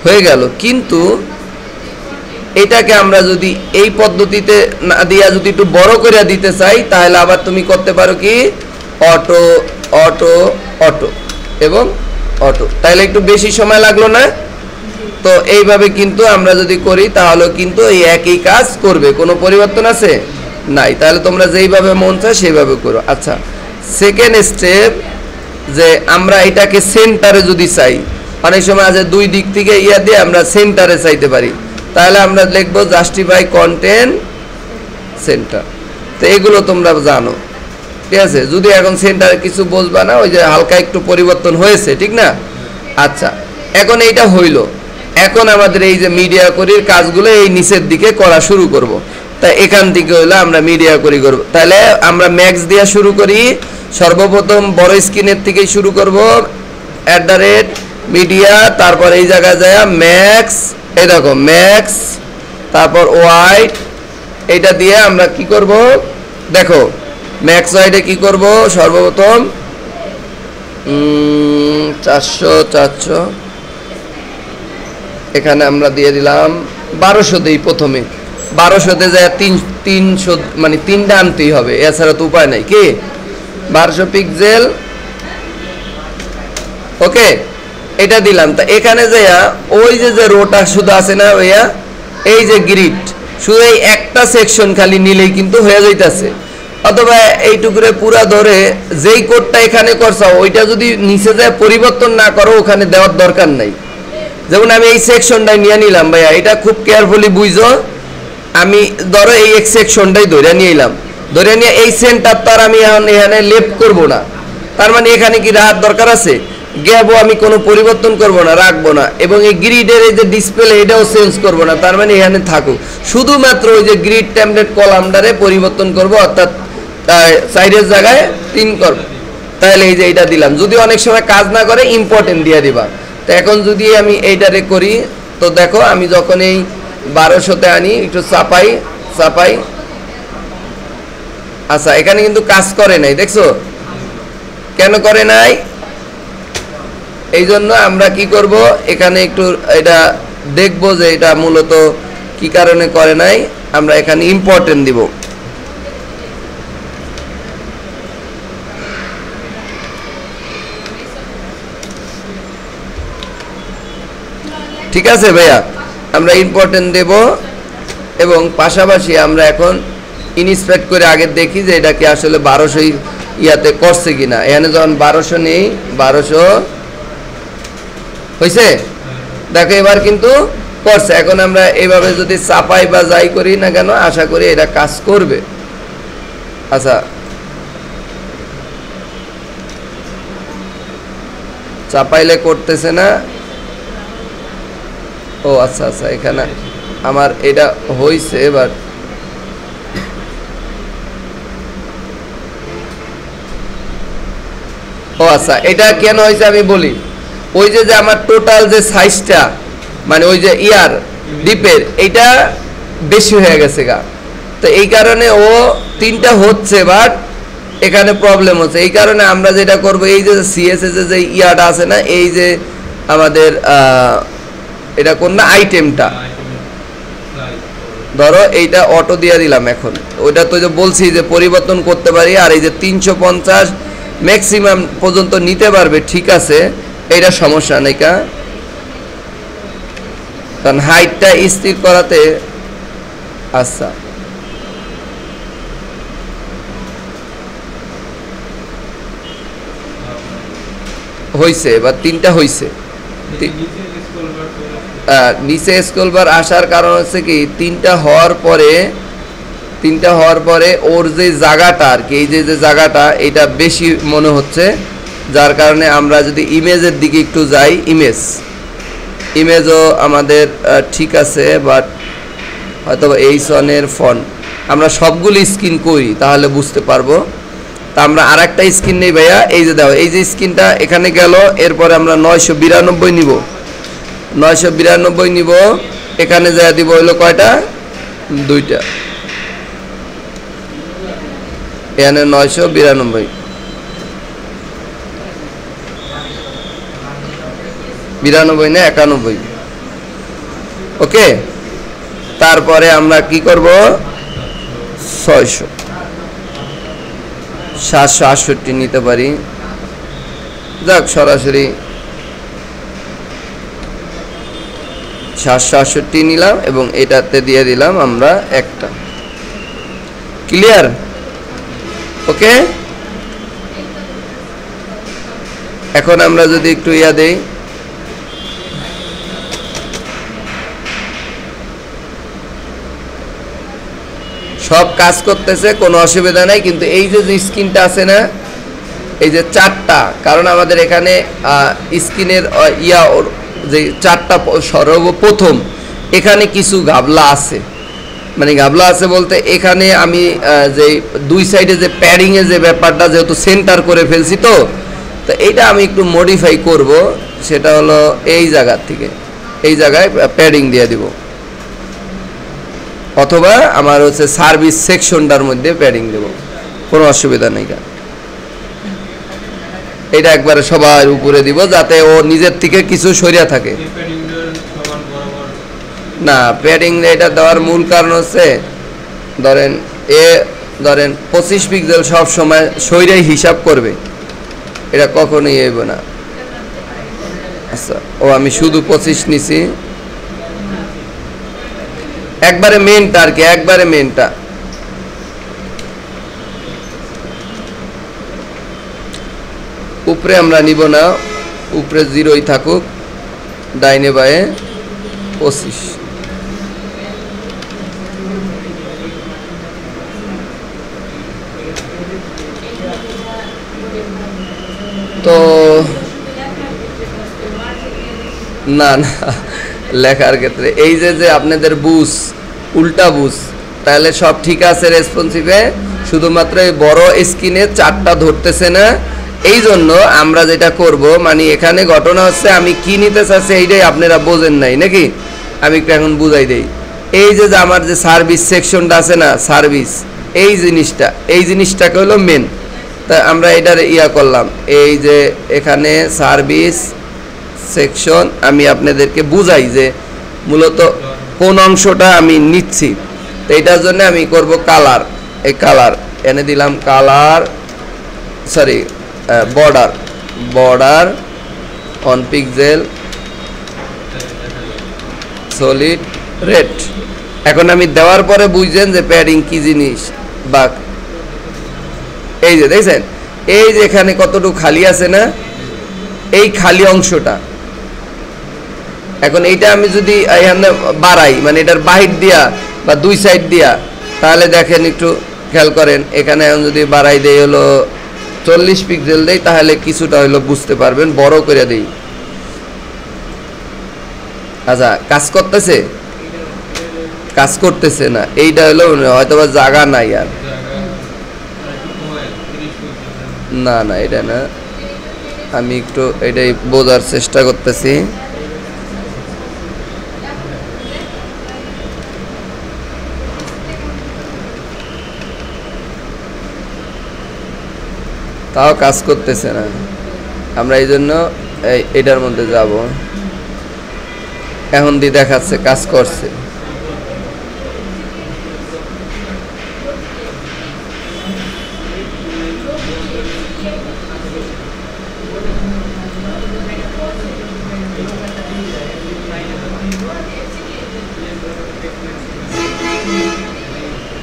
হয়ে গেল। কিন্তু এটাকে আমরা যদি এই পদ্ধতিতে না দিয়া যদি একটু বড় করে দিতে চাই তাহলে আবার তুমি করতে পারো কি অটো অটো অটো এবং অটো, তাহলে একটু বেশি সময় লাগলো না? তো এইভাবে কিন্তু আমরা যদি করি তাহলে কিন্তু এই একই কাজ করবে, কোনো পরিবর্তন আছে নাই। তাহলে তোমরা যেইভাবে মন চায় সেইভাবে করো। আচ্ছা সেকেন্ড স্টেপ যে আমরা এটাকে সেন্টারে যদি চাই, অনেক সময় আছে দুই দিক থেকে ইয়া দিয়ে আমরা সেন্টারে চাইতে পারি, তাহলে আমরা লিখব জাস্টিফাই কন্টেন্ট সেন্টার। তো এগুলো তোমরা জানো, ঠিক আছে? যদি এখন সেন্টারে কিছু বুঝবা না, ওই যে হালকা একটু পরিবর্তন হয়েছে, ঠিক না? আচ্ছা এখন এইটা হইল, এখন আমাদের এই যে মিডিয়া কোরির কাজগুলো এই নিচের দিকে করা শুরু করব। তাই এখান থেকে হইলো আমরা মিডিয়া কোরি করব। তাহলে আমরা ম্যাক্স দিয়ে শুরু করি, সর্বপ্রথম বড় স্ক্রিনের থেকেই শুরু করব, @মিডিয়া, তারপর এই জায়গায় যায় ম্যাক্স, এই দেখো ম্যাক্স, তারপর ওয়াইড, এটা দিয়ে আমরা কি করব দেখো ম্যাক্স ওয়াইডে কি করব সর্বপ্রথম 400 এখানে আমরা দিয়ে দিলাম 1200 দেই, প্রথমে 1200তে যায় 300 মানে 3টা আনতেই হবে, এছাড়া তো উপায় নাই। কি 1200 পিক্সেল, ওকে এটা দিলাম। তা এখানে যাইয়া ওই যে রোটা শুধু আছে না ভাইয়া, এই যে গ্রিড শুধু এই একটা সেকশন খালি নিলেই কিন্তু হয়ে যাইতেছে, অথবা এইটুকুরে পুরা ধরে যেই কোডটা এখানে করছো ওইটা যদি নিচে যায় পরিবর্তন না করো ওখানে দেওয়ার দরকার নাই। যেমন আমি এই সেকশনটাই নিয়ে নিলাম ভাইয়া, এটা খুব কেয়ারফুলি বুঝো, আমি ধরো এই এক সেকশনটাই ধরে নিয়ে এলাম, ধরে নিয়ে এই সেন্টার তার আমি এখন এখানে লেফট করব না, তার মানে এখানে কি রাখার দরকার আছে? গ্যাপও আমি কোনো পরিবর্তন করব না, রাখবো না, এবং এই গ্রিডের এই যে ডিসপ্লে এটাও চেঞ্জ করব না, তার মানে এখানে থাকুক, শুধুমাত্র ওই যে গ্রিড টেমপ্লেট কলামটারে পরিবর্তন করব, অর্থাৎ সাইডের জায়গায় 3 করব। তাহলে এই যে এটা দিলাম, যদি অনেক সময় কাজ না করে ইম্পর্টেন্ট দিয়ে দিবা। তো এখন যদি আমি এইটারে করি তো দেখো আমি যখন এই 1200তে আনি একটু চাপাই, আচ্ছা এখানে কিন্তু কাজ করে নাই, দেখছো কেন করে নাই? এই জন্য আমরা কি করব এখানে একটু এটা দেখব যে এটা মূলত কি কারণে করে নাই, আমরা এখানে ইম্পর্টেন্ট দিব। ঠিক আছে ভাইয়া, আমরা ইম্পর্টেন্ট দেব এবং পাশাপাশি আমরা এখন ইনস্পেক্ট করে আগে দেখি যে এটা কি আসলে 1200 ইয়াতে করছে কিনা। এখানে যখন 1200 নেই, 1200 হয়েছে, দেখো এবার কিন্তু করছে। এখন আমরা এইভাবে যদি চাপাই বা যাই করি না কেন, আশা করি এটা কাজ করবে। আচ্ছা চাপাইলে করতেছে না, ও আচ্ছা আচ্ছা এখানে আমার এটা হয়েছে। এবার ও আচ্ছা এটা কেন হয়েছে আমি বলি, ওই যে আমার টোটাল যে সাইজটা মানে ওই যে ইয়ার ডিপের এইটা বেশি হয়ে গেছে গা, তো এই কারণে ও 3টা হচ্ছে, বাট এখানে প্রবলেম হচ্ছে। এই কারণে আমরা যেটা করব এই যে সিএসএস যে ইয়াটা আছে না, এই যে আমাদের এটা কোন না আইটেমটা, ধরো এইটা অটো দিয়ে দিলাম। এখন ওইটা তো যে বলছি যে পরিবর্তন করতে পারি, আর এই যে 350 ম্যাক্সিমাম পর্যন্ত নিতে পারবে, ঠিক আছে এইটা সমস্যা নেই, কারণ হাইটটা স্থির করাতে। আচ্ছা হয়েছে, এবার 3টা হয়েছে। নিচে স্ক্রল বার আসার কারণ হচ্ছে কি 3টা হওয়ার পরে ওর যে জায়গাটা আর কি, এই যে জায়গাটা এটা বেশি মনে হচ্ছে, যার কারণে আমরা যদি ইমেজের দিকে একটু যাই, ইমেজও আমাদের ঠিক আছে, বাট হয়তো H1 এর ফন্ট আমরা সবগুলি স্ক্রিন করি তাহলে বুঝতে পারবো। তা আমরা আরেকটা স্ক্রিন নেই ভাইয়া, এই যে দাও, এই যে স্ক্রিনটা এখানে গেল, এরপরে আমরা 992 নিব, 992 নিব, এখানে যা দিব হইলো কয়টা, দুইটা, এখানে 992, 92 না 91, ওকে। তারপরে আমরা কি করব, 600, 768 নিতে পারি, যাক সরাসরি 768 নিলাম এবং এটাতে দিয়ে দিলাম আমরা একটা, ক্লিয়ার, ওকে। এখন আমরা যদি একটু ইয়া দেই, সব কাজ করতেছে, কোনো অসুবিধা নাই, কিন্তু এই যে স্ক্রিনটা আছে না, এই যে চারটা, কারণ আমাদের এখানে স্ক্রিনের ইয়া যে চারটা সর্বপ্রথম এখানে কিছু গাবলা আছে, মানে গাবলা আছে বলতে এখানে আমি যে দুই সাইডে যে প্যাডিংয়ে যে ব্যাপারটা যেহেতু সেন্টার করে ফেলছি, তো এইটা আমি একটু মডিফাই করব, সেটা হলো এই জায়গার থেকে এই জায়গায় প্যাডিং দিয়ে দিব, অথবা আমার হচ্ছে সার্ভিস সেকশনটার মধ্যে প্যাডিং দেব, কোনো অসুবিধা নেই। এটা একবারে সবার উপরে দিব যাতে ও নিজের থেকে কিছু সরিয়া থাকে। না, প্যাডিং এটা দেওয়ার মূল কারণ হচ্ছে ধরেন 25 পিক্সেল সব সময় সইরাই হিসাব করবে, এটা কখনোই হইব না। আচ্ছা, ও আমি শুধু 25 নিছি, একবারে মেনটা আর কি, একবারে মেনটা। উপরে আমরা নিব না, উপরে 0ই থাকুক, ডাইনে বায়ে 25। তো না না, লেখার ক্ষেত্রে এই যে আপনাদের বুঝ উল্টা বুঝ, তাহলে সব ঠিক আছে রেসপন্সিভে, শুধুমাত্র এই বড় স্ক্রিনে চারটা ধরতেছে না, এই জন্য আমরা যেটা করব, মানে এখানে ঘটনা হচ্ছে আমি কি নিতে চাচ্ছি এইটাই আপনারা বোঝেন নাই নাকি, আমি একটু এখন বুঝাই দেই। এই যে আমার যে সার্ভিস সেকশনটা আছে না, সার্ভিস, এই জিনিসটাকে হলো মেন, তা আমরা এটার ইয়া করলাম, এই যে এখানে সার্ভিস সেকশন, আমি আপনাদেরকে বুঝাই যে মূলত কোন অংশটা আমি নিচ্ছি, তো এইটার জন্য আমি করব কালার, এই কালার এনে দিলাম, colour sorry border on pixel solid red. এখন আমি দেওয়ার পরে বুঝছেন যে প্যাডিং কি জিনিস, বা এই যে দেখছেন এই যে এখানে কতটুকু খালি আছে না, এই খালি অংশটা, এখন এইটা আমি যদি এখানে বাড়াই, মানে এটার বাহির দিয়া বা দুই সাইড দিয়া, তাহলে দেখেন একটু খেয়াল করেন, এখানে এখন যদি বাড়াই দেই হলো 40 পিক্সেল দেই, তাহলে কিছুটা হলো বুঝতে পারবেন, বড় করে দেই। আচ্ছা, কাজ করতেছে না, এইটা হলো হয়তো বা জায়গা নাই আর, না না এটা না, আমি একটু এটাই বোঝার চেষ্টা করতেছি। তাও কাজ করতেছে না, আমরা এই জন্য এটার মধ্যে যাব, এখন দিয়ে দেখাচ্ছে কাজ করছে।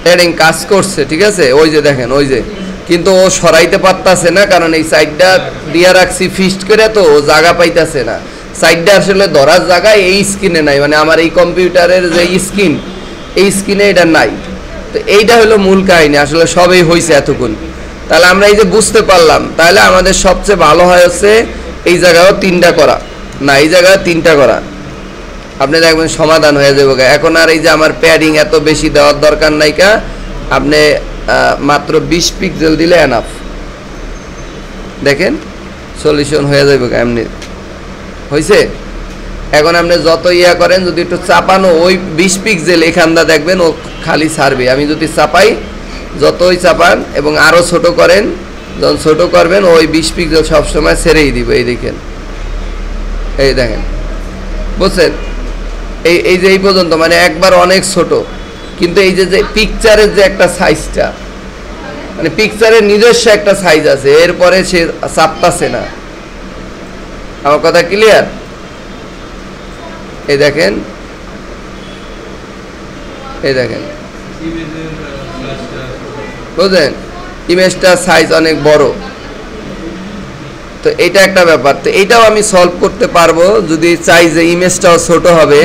প্যাডিং কাজ করছে, ঠিক আছে, ওই যে দেখেন, ওই যে, কিন্তু ও সরাইতে পারতাছে না, কারণ এই সাইডটা দিয়া রাখছি ফিক্সড করে, তো ও জায়গা পাইতাছে না, সাইডটা আসলে ধরার জায়গায় এই স্ক্রিনে নাই, মানে আমার এই কম্পিউটারের যে স্ক্রিন, এই স্ক্রিনে এটা নাই। তো এইটা হলো মূল কাহিনী, আসলে সবই হয়েছে এতক্ষণ। তাহলে আমরা এই যে বুঝতে পারলাম, তাহলে আমাদের সবচেয়ে ভালো হয় হচ্ছে এই জায়গায়ও 3টা করা, না এই জায়গায় 3টা করা, আপনি দেখবেন সমাধান হয়ে যাবে। এখন আর এই যে আমার প্যাডিং এত বেশি দেওয়ার দরকার নাই, কা আপনি মাত্র 20 পিক্সেল দিলে এনাফ, দেখেন সলিউশন হয়ে যাবে এমনি হয়েছে। এখন আপনি যত ইয়া করেন যদি একটু চাপানো ওই 20 পিক্সেল এখানটা দেখবেন ও খালি ছাড়বে। আমি যদি চাপাই যতই চাপান এবং আরও ছোট করেন, যখন ছোট করবেন ওই 20 পিক্সেল সবসময় ছেড়েই দিব। এই দেখেন, এই দেখেন, বুঝছেন? এই যে এই পর্যন্ত মানে একবার অনেক ছোট, কিন্তু এই যে পিকচারের যে একটা সাইজটা মানে পিকচারের নিজস্ব একটা সাইজ আছে, এরপরে সে চাপতাছে না। আমার কথা ক্লিয়ার? এই দেখেন, এই দেখেন, বুঝলেন? ইমেজটা সাইজ অনেক বড়। তো এটা একটা ব্যাপার। তো এইটাও আমি সলভ করতে পারবো যদি চাই যে ইমেজটাও ছোট হবে।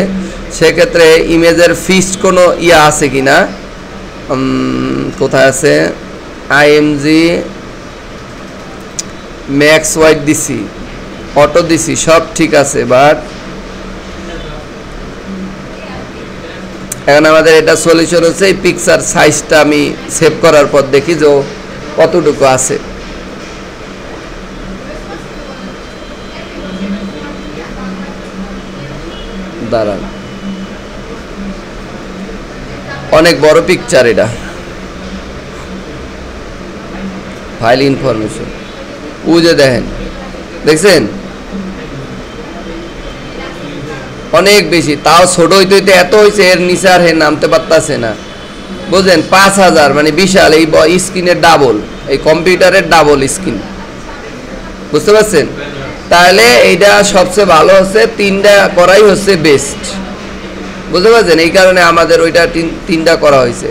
সেক্ষেত্রে ইমেজের ফিক্সড কোনো ইয়া আছে কিনা, কোথায় আছে, আইএমজি ম্যাক্স ওয়াইড দিছি, অটো দিছি, সব ঠিক আছে। বাট এখন আমাদের এটা সলিউশন হচ্ছে এই পিকচার সাইজটা আমি সেভ করার পর দেখি যে কতটুকু আছে। দাঁড়ান, অনেক বড় পিকচার এটা, ফাইল ইনফরমেশন ও যে দেখেন, দেখছেন অনেক বেশি। তাও ছোট হইতে হইতে এত হয়েছে, এর নিচে আর নামতে পারতাছে না, বুঝলেন? 5000 মানে বিশাল, এই স্ক্রিনের ডাবল, এই কম্পিউটারের ডাবল স্ক্রিন, বুঝতে পারছেন? তাহলে এইটা সবচেয়ে ভালো হচ্ছে, 3টা করাই হচ্ছে বেস্ট, বুঝতে পারছেন? এই কারণে আমাদের ওইটা 3টা করা হয়েছে।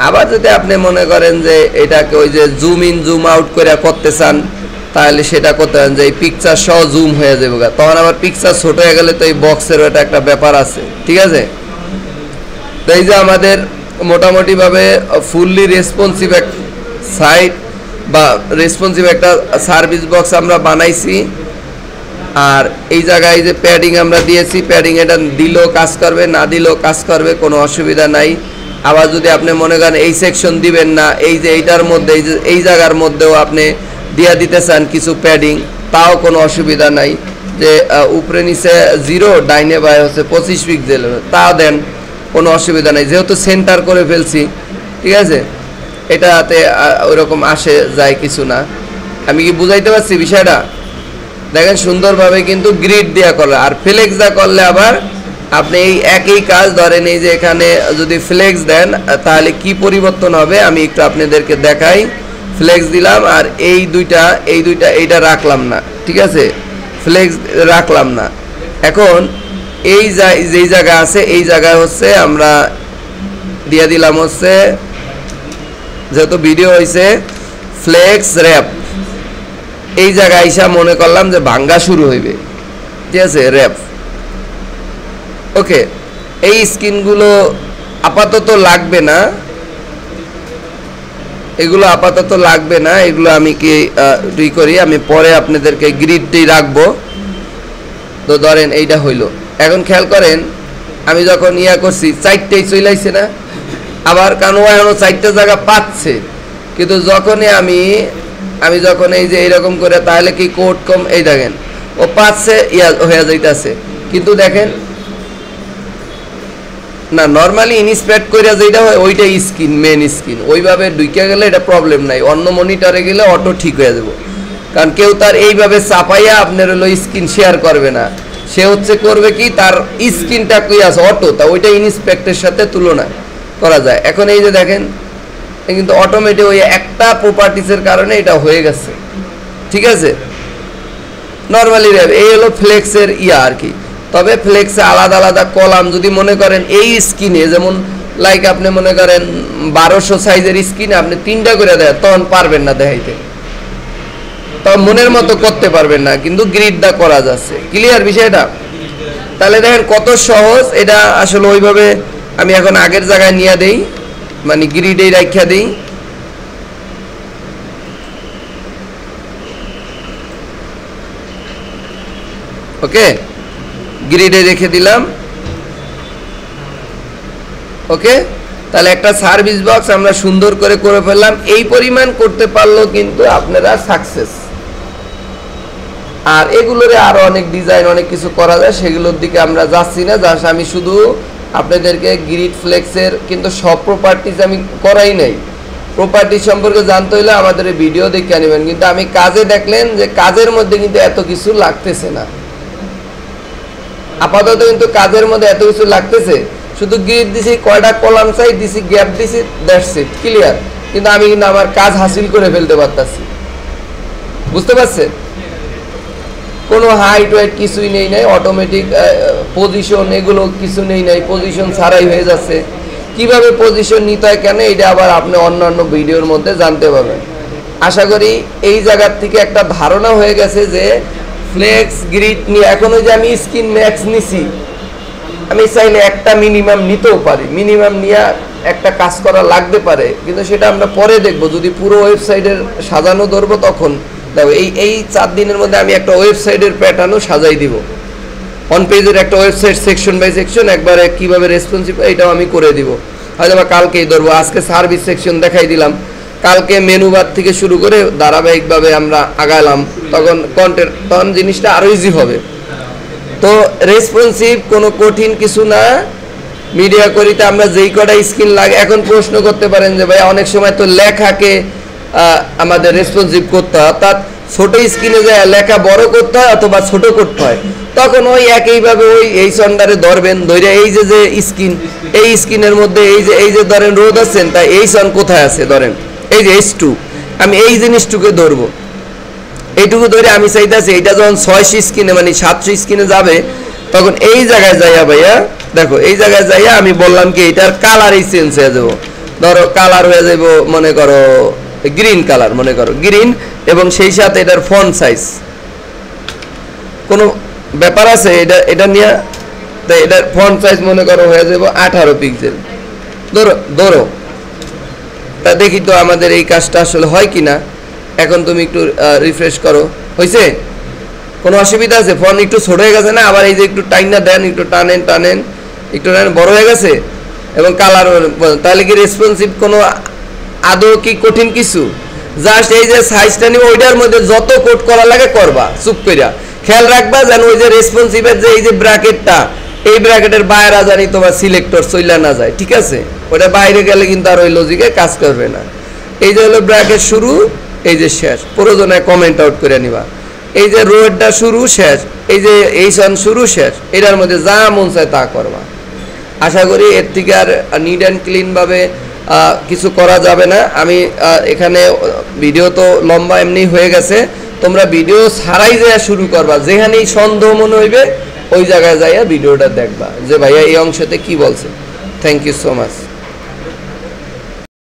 আবার যদি আপনি মনে করেন যে এটাকে ওই যে জুম ইন জুম আউট করে করতে চান, তাহলে সেটা করতে পারেন যে এই পিকচার সহ জুম হয়ে যাবে, তখন আবার পিকচার ছোট হয়ে গেলে তো এই বক্সেরও এটা একটা ব্যাপার আছে, ঠিক আছে? তো এই যে আমাদের মোটামুটিভাবে ফুললি রেসপন্সিভ এক সাইট বা রেসপন্সিভ একটা সার্ভিস বক্স আমরা বানাইছি। আর এই জায়গায় যে প্যাডিং আমরা দিয়েছি, প্যাডিং এটা দিলেও কাজ করবে, না দিলেও কাজ করবে, কোনো অসুবিধা নাই। আবার যদি আপনি মনে করেন এই সেকশন দিবেন না, এই যে এইটার মধ্যে এই যে এই জায়গার মধ্যেও আপনি দিয়ে দিতে চান কিছু প্যাডিং, তাও কোনো অসুবিধা নাই। যে উপরে নিচে 0, ডাইনে বায়ে হচ্ছে 25 পিক্সেল, তাও দেন, কোনো অসুবিধা নাই, যেহেতু সেন্টার করে ফেলছি, ঠিক আছে? এটাতে ওইরকম আসে যায় কিছু না। আমি কি বুঝাইতে পারছি বিষয়টা? দেখেন সুন্দরভাবে কিন্তু গ্রিড দেওয়া করলে, আর ফ্লেক্স দেওয়া করলে আবার আপনি এই একই কাজ ধরেন, এই যে এখানে যদি ফ্লেক্স দেন তাহলে কি পরিবর্তন হবে আমি একটু আপনাদেরকে দেখাই। ফ্লেক্স দিলাম আর এই দুইটা এইটা রাখলাম না, ঠিক আছে? ফ্লেক্স রাখলাম না। এখন এই যেই জায়গা আছে এই জায়গায় হচ্ছে আমরা দিয়ে দিলাম হচ্ছে, যেহেতু ভিডিও হয়েছে ফ্লেক্স র্যাপ, এই জায়গায় আইসা মনে করলাম যে ভাঙ্গা শুরু হইবে, ঠিক আছে? র্যাপ, ওকে। এই স্ক্রিনগুলো আপাতত লাগবে না, এগুলো আপাতত লাগবে না, এগুলো আমি কি করি, আমি পরে আপনাদেরকে গ্রিডটি রাখবো। তো ধরেন এইটা হইলো। এখন খেয়াল করেন আমি যখন ইয়া করছি 4টেই চলে আইছে না, আবার কারণ ও এখনো 4টা জায়গা পাচ্ছে, কিন্তু যখনই আমি যখন এই যে এইরকম করে তাহলে কি কোড কম, এই দেখেন ও পাচ্ছে ইয়া হয়ে যাইতেছে, কিন্তু দেখেন না নরমালি ইনস্পেক্ট করে যেটা হয় ওইটাই স্ক্রিন, মেন স্ক্রিন, ওইভাবে ঢুকে গেলে এটা প্রবলেম নাই, অন্য মনিটরে গেলে অটো ঠিক হয়ে যাবো। কারণ কেউ তার এইভাবে চাপাইয়া আপনার হলো স্ক্রিন শেয়ার করবে না, সে হচ্ছে করবে কি তার স্ক্রিনটা কই আছে অটো, তা ওইটা ইনস্পেক্টের সাথে তুলনা করা যায়। এখন এই যে দেখেন কিন্তু অটোমেটিক ওই একটা প্রপার্টিসের কারণে এটা হয়ে গেছে, ঠিক আছে? নরমালি এই হলো ফ্লেক্সের ইয়া আর কি। তবে ফ্লেক্সে আলাদা আলাদা কলাম যদি মনে করেন এই স্ক্রিনে, যেমন লাইক আপনি মনে করেন 1200 সাইজের স্ক্রিনে আপনি 3টা করে দেয়, তখন পারবেন না দেখাইতে, তখন মনের মতো করতে পারবেন না, কিন্তু গ্রিডটা করা যাচ্ছে। ক্লিয়ার বিষয়টা? তাহলে দেখেন কত সহজ এটা আসলে। ওইভাবে আমি এখন আগের জায়গায় নিয়ে দেই, মানে গ্রিডেই রাখিয়া দেই। ওকে, গ্রিডে রেখে দিলাম। ওকে, তাহলে একটা সার্ভিস বক্স আমরা সুন্দর করে ফেললাম। এই পরিমাণ করতে পারলো কিন্তু আপনারা সাকসেস। আর এগুলোরে আরও অনেক ডিজাইন অনেক কিছু করা যায়, সেগুলোর দিকে আমরা যাচ্ছি না। জাস্ট আমি শুধু আপনাদেরকে গ্রিড ফ্লেক্সের কিন্তু সব প্রপার্টিজ আমি করাই নাই। প্রপার্টি সম্পর্কে জানতে হলে আমাদের ভিডিও দেখে নেবেন, কিন্তু আমি কাজে দেখলেন যে কাজের মধ্যে কিন্তু এত কিছু লাগতেছে না। আপাতত কিন্তু কাজের মধ্যে এত কিছু লাগতেছে, শুধু গ্রিড দিছি, কয়টা কলাম সাইড দিছি, গ্যাপ দিছি, দ্যাটস ইট, ক্লিয়ার। কিন্তু আমি কিন্তু আমার কাজ হাসিল করে ফেলতে পারতাছি, বুঝতে পারছেন? কোনো হাইট ওয়েট কিছুই নেই নাই, অটোমেটিক পজিশন এগুলো কিছু নেই নাই, পজিশন ছাড়াই হয়ে যাচ্ছে। কিভাবে পজিশন নিতে হয় কেন, এটা আবার আপনি অন্যান্য ভিডিওর মধ্যে জানতে পারবেন। আশা করি এই জায়গার থেকে একটা ধারণা হয়ে গেছে যে ফ্লেক্স গ্রিড নিয়ে এখন ওই যে আমি স্ক্রিন ম্যাক্স নিছি, আমি চাইলে একটা মিনিমাম নিতেও পারি, মিনিমাম নিয়ে একটা কাজ করা লাগতে পারে, কিন্তু সেটা আমরা পরে দেখবো। যদি পুরো ওয়েবসাইটের সাজানো ধরবো তখন দেখো এই 4 দিনের মধ্যে আমি একটা ওয়েবসাইটের প্যাটার্নও সাজাই দিব। অন পেজের একটা ওয়েবসাইট সেকশন বাই সেকশন একবারে কীভাবে রেসপন্সিভ এটাও আমি করে দিব, হয়তো বা কালকেই ধরবো। আজকে সার্ভিস সেকশন দেখাই দিলাম, কালকে মেনু বার থেকে শুরু করে ধারাবাহিকভাবে আমরা আগালাম, তখন কন্টেন্ট তখন জিনিসটা আরও ইজি হবে। তো রেসপন্সিভ কোনো কঠিন কিছু না, মিডিয়া করিতে আমরা যেই কটা স্ক্রিন লাগে। এখন প্রশ্ন করতে পারেন যে ভাই অনেক সময় তো লেখাকে আমাদের রেসপন্সিভ করতে হয়, অর্থাৎ ছোট স্ক্রিনে যায় লেখা বড় করতে হয় অথবা ছোট করতে হয়, তখন ওই একইভাবে ওই এই সন্ডারে ধরবেন, ধরে এই যে স্ক্রিন, এই স্ক্রিনের মধ্যে এই যে ধরেন রোদ আছেন, তাই এই সন কোথায় আছে ধরেন এই যে H2, আমি এই জিনিসটুকে ধরবো, এইটুকু ধরে আমি চাইতেছি এইটা যখন 600 স্ক্রিনে মানে 700 স্ক্রিনে যাবে, তখন এই জায়গায় যাইয়া ভাইয়া দেখো এই জায়গায় যাইয়া আমি বললাম কি এটার কালারই চেঞ্জ হয়ে যাবো। ধরো কালার হয়ে যাব মনে করো গ্রিন কালার, মনে করো গ্রিন, এবং সেই সাথে এটার ফন্ট সাইজ কোনো ব্যাপার আছে এটা নিয়ে, তাই এটার ফন্ট সাইজ মনে করো হয়ে যাব 18 পিক্সেল, ধরো তা দেখি তো আমাদের এই কাজটা আসলে হয় কিনা। এখন তুমি একটু রিফ্রেশ করো, হয়েছে? কোনো অসুবিধা আছে? ফোন একটু ছোট হয়ে গেছে না? আবার এই যে একটু টাইনা দেন, একটু টানেন একটু বড় হয়ে গেছে, এবং কালার, তাহলে কি রেসপন্সিভ কোনো আদৌ কি কঠিন কিছু? জাস্ট এই যে সাইজটা নিয়ে ওইটার মধ্যে যত কোড করা লাগে করবা, চুপ কইরা খেয়াল রাখবা যেন ওই যে রেসপন্সিভের যে এই যে ব্র্যাকেটটা, এই ব্র্যাকেটের বাইরে জানি তোমার সিলেক্টর চইলা না যায়, ঠিক আছে? ওটা বাইরে গেলে কিন্তু আর ওই লজিকে কাজ করবে না। এই যে হলো ব্র্যাকেট শুরু, এই যে শেষ, প্রয়োজনে কমেন্ট আউট করে নিবা। এই যে রোডটা শুরু শেষ, এই যে এই সন শুরু শেষ, এটার মধ্যে যা মন চায় তা করবা। আশা করি এর থেকে আর নিট অ্যান্ড ক্লিনভাবে কিছু করা যাবে না। আমি এখানে ভিডিও তো লম্বা এমনি হয়ে গেছে, তোমরা ভিডিও ছাড়াই যাইয়া শুরু করবা, যেখানেই সন্দেহ মনে হইবে ওই জায়গায় যাইয়া ভিডিওটা দেখবা যে ভাইয়া এই অংশতে কি বলছে। Thank you so much.